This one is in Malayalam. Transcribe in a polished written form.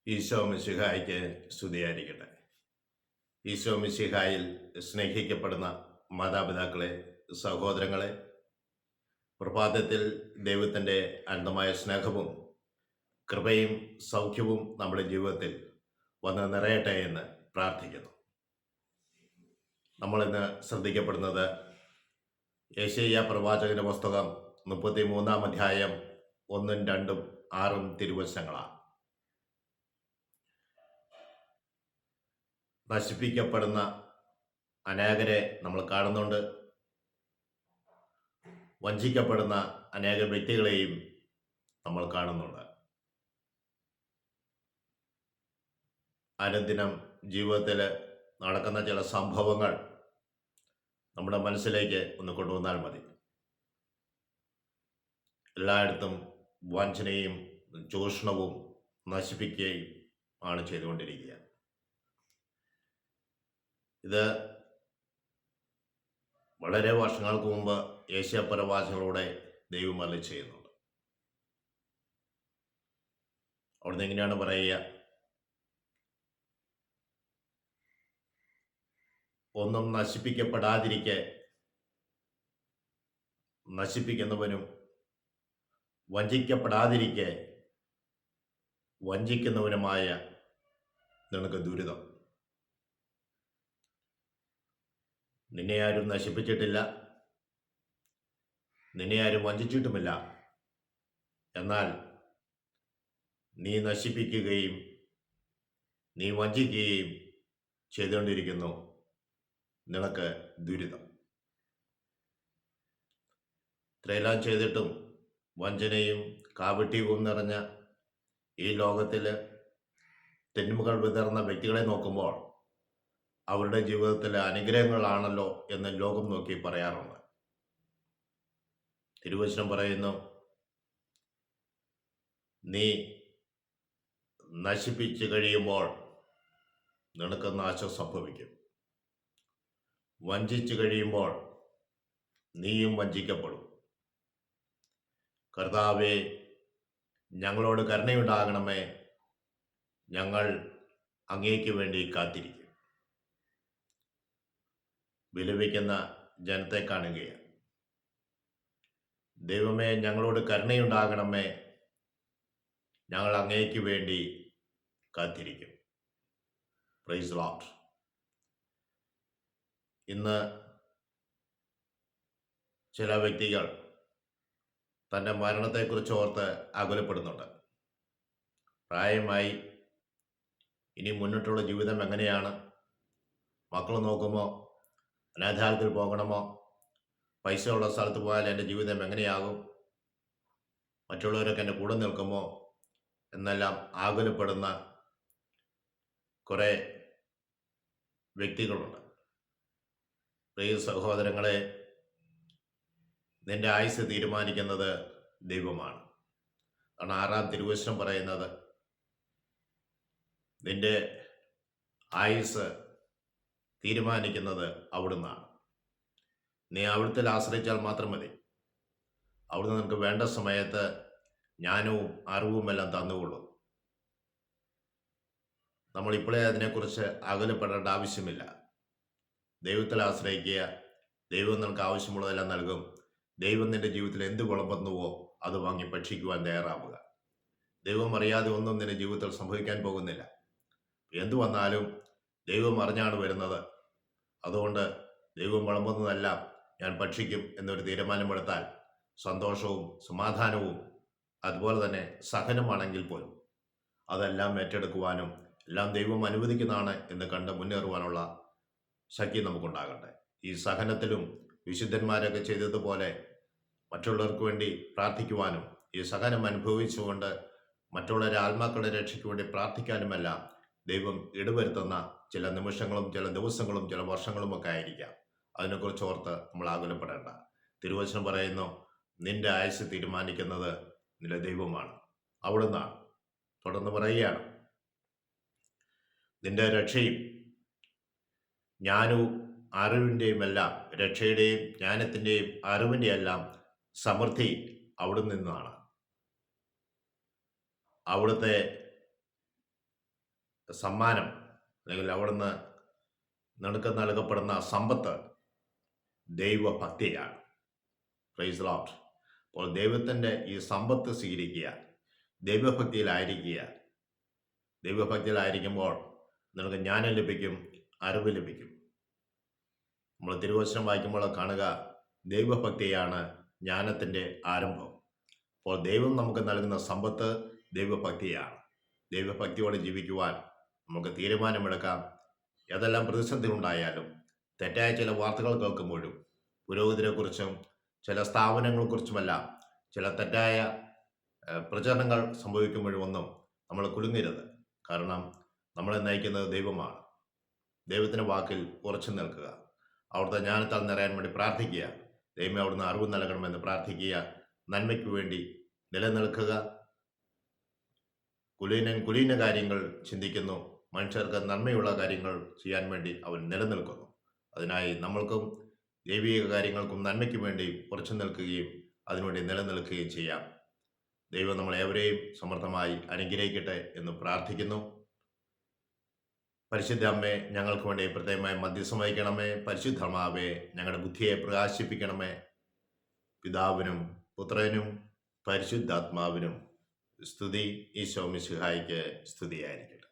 ഈശോ മിശിഹായ്ക്ക് സ്തുതിയായിരിക്കട്ടെ. ഈശോ മിശിഹായിൽ സ്നേഹിക്കപ്പെടുന്ന മാതാപിതാക്കളെ, സഹോദരങ്ങളെ, പ്രഭാതത്തിൽ ദൈവത്തിൻ്റെ അനന്തമായ സ്നേഹവും കൃപയും സൗഖ്യവും നമ്മുടെ ജീവിതത്തിൽ വന്ന് നിറയട്ടെ എന്ന് പ്രാർത്ഥിക്കുന്നു. നമ്മളിന്ന് ശ്രദ്ധിക്കപ്പെടുന്നത് യെശയ്യാ പ്രവാചകന്റെ പുസ്തകം 33-ാം അധ്യായം 1, 2, 6 തിരുവചനങ്ങളാണ്. നശിപ്പിക്കപ്പെടുന്ന അനേകരെ നമ്മൾ കാണുന്നുണ്ട്. വഞ്ചിക്കപ്പെടുന്ന അനേക വ്യക്തികളെയും നമ്മൾ കാണുന്നുണ്ട്. അനുദിനം ജീവിതത്തിൽ നടക്കുന്ന ചില സംഭവങ്ങൾ നമ്മുടെ മനസ്സിലേക്ക് ഒന്ന് കൊണ്ടുവന്നാൽ മതി. എല്ലായിടത്തും വഞ്ചനയും ചൂഷണവും നശിപ്പിക്കുകയും ആണ് ചെയ്തുകൊണ്ടിരിക്കുക. ഇത് വളരെ വർഷങ്ങൾക്ക് മുമ്പ് യേശയ്യാ പ്രവാചകനിലൂടെ ദൈവം അരുളി ചെയ്യുന്നുണ്ട്. അവിടുന്ന് എങ്ങനെയാണ് പറയുക? ഒന്നും നശിപ്പിക്കപ്പെടാതിരിക്കെ നശിപ്പിക്കുന്നവനും വഞ്ചിക്കപ്പെടാതിരിക്കെ വഞ്ചിക്കുന്നവനുമായ നിനക്ക് ദുരിതം. നിന്നെ ആരും നശിപ്പിച്ചിട്ടില്ല, നിന്നെ ആരും വഞ്ചിച്ചിട്ടുമില്ല. എന്നാൽ നീ നശിപ്പിക്കുകയും നീ വഞ്ചിക്കുകയും ചെയ്തുകൊണ്ടിരിക്കുന്നു. നിനക്ക് ദുരിതം. ഇത്രയെല്ലാം ചെയ്തിട്ടും വഞ്ചനയും കാപട്യവും നിറഞ്ഞ ഈ ലോകത്തിൽ തിന്മകൾ വിതർന്ന വ്യക്തികളെ നോക്കുമ്പോൾ അവരുടെ ജീവിതത്തിലെ അനുഗ്രഹങ്ങളാണല്ലോ എന്ന് ലോകം നോക്കി പറയാറുണ്ട്. തിരുവചനം പറയുന്നു, നീ നശിപ്പിച്ചു കഴിയുമ്പോൾ നിനക്ക് നാശം സംഭവിക്കും. വഞ്ചിച്ചു കഴിയുമ്പോൾ നീയും വഞ്ചിക്കപ്പെടും. കർത്താവേ, ഞങ്ങളോട് കരുണയുണ്ടാകണമേ, ഞങ്ങൾ അങ്ങേക്ക് വേണ്ടി കാത്തിരിക്കും. വിലപിക്കുന്ന ജനത്തെ കാണുകയാണ്. ദൈവമേ, ഞങ്ങളോട് കരുണയുണ്ടാകണമേ, ഞങ്ങൾ അങ്ങേക്ക് വേണ്ടി കാത്തിരിക്കും. Praise Lord. ഇന്ന് ചില വ്യക്തികൾ തൻ്റെ മരണത്തെക്കുറിച്ച് ഓർത്ത് ആകുലപ്പെടുന്നുണ്ട്. പ്രായമായി, ഇനി മുന്നോട്ടുള്ള ജീവിതം എങ്ങനെയാണ്? മക്കൾ നോക്കുമോ? അനാഥാലയത്തിൽ പോകണമോ? പൈസ ഉള്ള സ്ഥലത്ത് പോയാൽ എൻ്റെ ജീവിതം എങ്ങനെയാകും? മറ്റുള്ളവരൊക്കെ എൻ്റെ കൂടെ നിൽക്കുമോ എന്നെല്ലാം ആകുലപ്പെടുന്ന കുറേ വ്യക്തികളുണ്ട്. പ്രിയ സഹോദരങ്ങളെ, നിന്റെ ആയുസ് തീരുമാനിക്കുന്നത് ദൈവമാണ്. കാരണം 6-ാം തിരുവചനം പറയുന്നത്, നിന്റെ ആയുസ് തീരുമാനിക്കുന്നത് അവിടുന്നാണ്. നീ അവിടുത്തെ ആശ്രയിച്ചാൽ മാത്രം മതി. അവിടുന്ന് നിനക്ക് വേണ്ട സമയത്ത് ജ്ഞാനവും അറിവും എല്ലാം തന്നുകൊള്ളും. നമ്മളിപ്പോഴേ അതിനെക്കുറിച്ച് അകലപ്പെടേണ്ട ആവശ്യമില്ല. ദൈവത്തിൽ ആശ്രയിക്കുക. ദൈവം നിനക്ക് ആവശ്യമുള്ളതെല്ലാം നൽകും. ദൈവം നിന്റെ ജീവിതത്തിൽ എന്ത് വിളമ്പുന്നുവോ അത് വാങ്ങി ഭക്ഷിക്കുവാൻ തയ്യാറാവുക. ദൈവം അറിയാതെ ഒന്നും നിന്റെ ജീവിതത്തിൽ സംഭവിക്കാൻ പോകുന്നില്ല. എന്തു വന്നാലും ദൈവം അറിഞ്ഞാണ് വരുന്നത്. അതുകൊണ്ട് ദൈവം വിളമ്പുന്നതെല്ലാം ഞാൻ ഭക്ഷിക്കും എന്നൊരു തീരുമാനമെടുത്താൽ സന്തോഷവും സമാധാനവും അതുപോലെ തന്നെ സഹനമാണെങ്കിൽ പോലും അതെല്ലാം ഏറ്റെടുക്കുവാനും എല്ലാം ദൈവം അനുവദിക്കുന്നതാണ് എന്ന് കണ്ട് മുന്നേറുവാനുള്ള ശക്തി നമുക്കുണ്ടാകട്ടെ. ഈ സഹനത്തിലും വിശുദ്ധന്മാരൊക്കെ ചെയ്തതുപോലെ മറ്റുള്ളവർക്ക് വേണ്ടി പ്രാർത്ഥിക്കുവാനും ഈ സഹനം അനുഭവിച്ചുകൊണ്ട് മറ്റുള്ളവരെ ആത്മാക്കളുടെ രക്ഷയ്ക്ക് വേണ്ടി പ്രാർത്ഥിക്കാനുമെല്ലാം ദൈവം ഇടവരുത്തുന്ന ചില നിമിഷങ്ങളും ചില ദിവസങ്ങളും ചില വർഷങ്ങളുമൊക്കെ ആയിരിക്കാം. അതിനെക്കുറിച്ച് ഓർത്ത് നമ്മൾ ആകുലപ്പെടേണ്ട. തിരുവചനം പറയുന്നു, നിന്റെ ആയുസ് തീരുമാനിക്കുന്നത് നിന്റെ ദൈവമാണ്, അവിടുന്നാണ്. തുടർന്ന് പറയുകയാണ്, നിന്റെ രക്ഷയും ജ്ഞാനവും അറിവിൻ്റെയും എല്ലാം, രക്ഷയുടെയും ജ്ഞാനത്തിൻ്റെയും അറിവിൻ്റെയും എല്ലാം സമൃദ്ധി അവിടെ നിന്നാണ്. അവിടുത്തെ സമ്മാനം അല്ലെങ്കിൽ അവിടുന്ന് നിനക്ക് നൽകപ്പെടുന്ന സമ്പത്ത് ദൈവഭക്തിയാണ്. Praise Lord. അപ്പോൾ ദൈവത്തിൻ്റെ ഈ സമ്പത്ത് സ്വീകരിക്കുക, ദൈവഭക്തിയിലായിരിക്കുക. ദൈവഭക്തിയിലായിരിക്കുമ്പോൾ നിനക്ക് ജ്ഞാനം ലഭിക്കും, അറിവ് ലഭിക്കും. നമ്മൾ തിരുവചനം വായിക്കുമ്പോൾ കാണുക, ദൈവഭക്തിയാണ് ജ്ഞാനത്തിൻ്റെ ആരംഭം. അപ്പോൾ ദൈവം നമുക്ക് നൽകുന്ന സമ്പത്ത് ദൈവഭക്തിയാണ്. ദൈവഭക്തിയോടെ ജീവിക്കുവാൻ നമുക്ക് തീരുമാനമെടുക്കാം. ഏതെല്ലാം പ്രതിസന്ധി ഉണ്ടായാലും, തെറ്റായ ചില വാർത്തകൾ കേൾക്കുമ്പോഴും, പുരോഗതിയെക്കുറിച്ചും ചില സ്ഥാപനങ്ങളെക്കുറിച്ചുമെല്ലാം ചില തെറ്റായ പ്രചരണങ്ങൾ സംഭവിക്കുമ്പോഴും ഒന്നും നമ്മൾ കുലുങ്ങരുത്. കാരണം നമ്മളെ നയിക്കുന്നത് ദൈവമാണ്. ദൈവത്തിൻ്റെ വാക്കിൽ ഉറച്ചു നിൽക്കുക, അവിടുത്തെ ജ്ഞാനത്താൽ നിറയാൻ വേണ്ടി പ്രാർത്ഥിക്കുക, ദൈവമേ അവിടുന്ന് അറിവ് നൽകണമെന്ന് പ്രാർത്ഥിക്കുക, നന്മയ്ക്ക് വേണ്ടി നിലനിൽക്കുക. കുലീന കാര്യങ്ങൾ ചിന്തിക്കുന്നു, മനുഷ്യർക്ക് നന്മയുള്ള കാര്യങ്ങൾ ചെയ്യാൻ വേണ്ടി അവൻ നിലനിൽക്കുന്നു. അതിനായി നമ്മൾക്കും ദൈവിക കാര്യങ്ങൾക്കും നന്മയ്ക്ക് വേണ്ടി ഉറച്ചു നിൽക്കുകയും അതിനുവേണ്ടി നിലനിൽക്കുകയും ചെയ്യാം. ദൈവം നമ്മളേവരെയും സമൃദ്ധമായി അനുഗ്രഹിക്കട്ടെ എന്ന് പ്രാർത്ഥിക്കുന്നു. പരിശുദ്ധ അമ്മേ, ഞങ്ങൾക്ക് വേണ്ടി പ്രത്യേകമായി മധ്യസ്ഥം വഹിക്കണമേ. പരിശുദ്ധമാവേ, ഞങ്ങളുടെ ബുദ്ധിയെ പ്രകാശിപ്പിക്കണമേ. പിതാവിനും പുത്രനും പരിശുദ്ധാത്മാവിനും സ്തുതി. ഈശോ മിശിഹായിക്ക് സ്തുതിയായിരിക്കട്ടെ.